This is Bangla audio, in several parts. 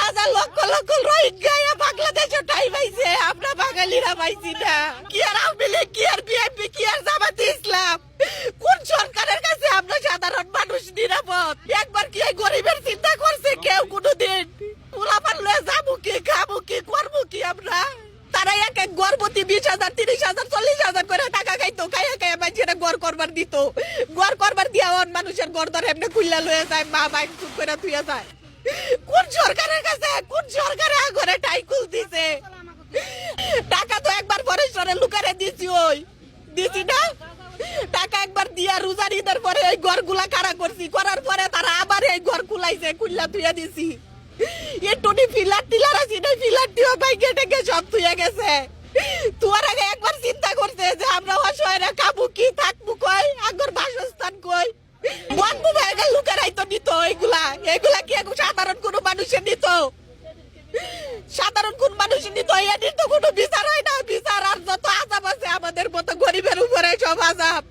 হাজার লক্ষ লক্ষ রোহিঙ্গা বাংলাদেশে ঠাই পাইছে, আমরা বাঙালিরা পাইছি না। কি আর আওয়ামী লীগ, কি আর বিএনপি, কি আর জামাতে ইসলাম, কোন সরকারের কাছে আমরা সাধারণ মানুষ নিরাপদ? একবার কি এই গরিবের চিন্তা করছে কেউ কোনোদিন? পোলাপান লয়ে যাবো কি, খাবো কি, করবো কি আমরা? তারা এক এক গর্ভবতী 20,000, 30,000, 40,000 করে টাকা খাইতো, খাইয়া খাইয়া মানুষেরা গড় করবার দিত। গড় করবার দিয়া মানুষের গড় ধরে এমনি খুললা লয়ে যায়, মা বাইক চুপ করে তুইয়া যায়। কোন সরকারের কাছে, কোন সরকারে ঘরে টাইকুল দিছে? টাকা তো একবার পরেশ্বরের লুকারে দিছি, ওই দিছি না টাকা একবার দিয়া রোজার ঈদের পরে এই ঘর গুলা কারা করছি, করার পরে তারা আবার এই ঘর খুলাইছে, খুললা তুইয়া দিছি। এটুনি ফিলার টিলার আছে না, ফিলার দিও ভাই গেটে গে সব তুইয়া গেছে। তোমার আগে একবার চিন্তা করছে যে আমরা অসহায়রা খাবো কি, থাকবো কই, আগর বাসস্থান কই? বন্ধু ভাইগা লুকারাই তো নিত এগুলা, এগুলা কি সাধারণ কোনো মানুষের নিত? সাধারণ কোন মানুষের নিত? এর তো কোনো বিচার হয় না। বিচার আর যত আজাব আছে আমাদের মতো গরিবের উপরে সব আজাব।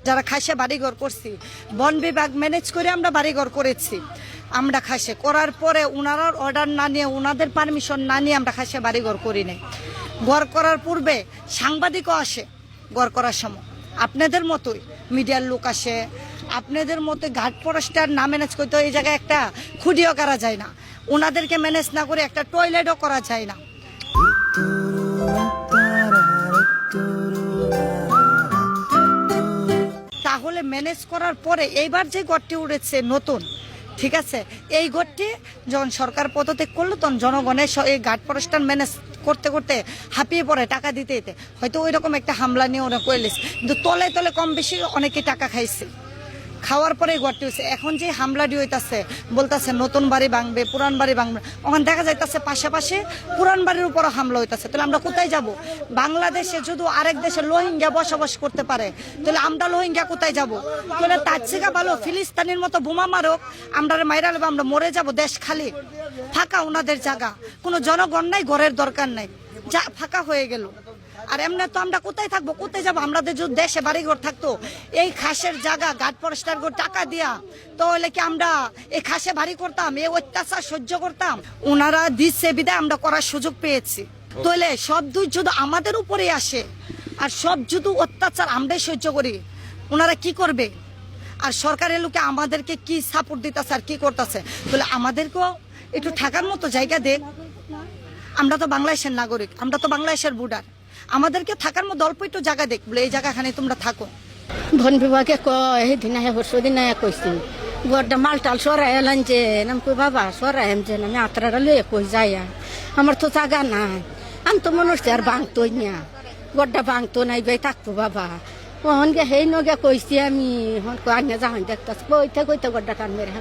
যারা খাসে বাড়িঘর করছি, বন বিভাগ ম্যানেজ করে আমরা বাড়িঘর করেছি। আমরা খাসে করার পরে উনারা অর্ডার না নিয়ে, উনাদের পারমিশন না নিয়ে আমরা খাসে বাড়িঘর করি নাই। ঘর করার পূর্বে সাংবাদিকও আসে ঘর করার সময়, আপনাদের মতোই মিডিয়ার লোক আসে, আপনাদের মতো ঘাট পরিষ্কার না ম্যানেজ করতে এই জায়গায় একটা খুঁটিও করা যায় না, ওনাদেরকে ম্যানেজ না করে একটা টয়লেটও করা যায় না। তাহলে ম্যানেজ করার পরে এইবার যে ঘরটি উঠেছে নতুন, ঠিক আছে, এই ঘরটি যখন সরকার পদত্যাগ করলো তখন জনগণের এই ঘাট পরিষ্কার ম্যানেজ করতে করতে হাঁপিয়ে পড়ে টাকা দিতে দিতে হয়তো ওই রকম একটা হামলা নিয়ে ওরা করেছে, কিন্তু তলে তলে কম বেশি অনেকে টাকা খাইছে। খাওয়ার পরে ঘরটি হয়েছে। এখন যে হামলাটি হইতাছে, বলতেছে নতুন বাড়ি ভাঙবে, পুরান বাড়ি ভাঙবে, ওখানে দেখা যাইতেছে পাশাপাশি পুরান বাড়ির উপরও হামলা হইতাছে। তাহলে আমরা কোথায় যাব? বাংলাদেশে যদি আরেক দেশে রোহিঙ্গা বসবাস করতে পারে, তাহলে আমরা রোহিঙ্গা কোথায় যাব? তাহলে তার থেকে ভালো ফিলিস্তিনের মতো বোমা মারক, আমরা মাইরা নেব, আমরা মরে যাব। দেশ খালি ফাঁকা, ওনাদের জায়গা, কোনো জনগণ নাই, ঘরের দরকার নাই, যা ফাঁকা হয়ে গেল। আর এমনি তো আমরা কোথায় থাকবো, কোথায় যাবো? আমাদের যদি দেশে বাড়িঘর থাকতো, এই খাসের জায়গা ঘাট পরিষ্কার করে টাকা দিয়া, তাহলে কি আমরা এই খাসে বাড়ি করতাম? এই অত্যাচার সহ্য করতাম? ওনারা দিচ্ছে বিদায় আমরা করার সুযোগ পেয়েছি। তাহলে সব দুই যদি আমাদের উপরে আসে আর সব যদি অত্যাচার আমরাই সহ্য করি, ওনারা কি করবে? আর সরকারের লোকে আমাদেরকে কি সাপোর্ট দিতেছে আর কি করতেছে? তাহলে আমাদেরকেও একটু থাকার মতো জায়গা দেখ। আমরা তো বাংলাদেশের নাগরিক, আমরা তো বাংলাদেশের বুডার, আমাদেরকে থাকার মতো অল্প একটু জায়গা দেখ, বলে এই জায়গাখানে তোমরা থাকো। বন বিভাগে কয় সেদিন পরশুদিন কইছি গড়টা মালটাল সরাই এলাম, যে নাম কই বাবা সরাই যে আমি আত্রাটা লইয়া কই যাই, আমার তো জায়গা নাই, আমি তো মনে হচ্ছে আর ভাঙতোই না, গড়টা ভাঙতো নাই ভাই, থাকতো বাবা। ওহন গে সেই নগে কইছি আমি, আনিয়া যাহান দেখতেছি কইতে কইতে গড়টা টান মেরে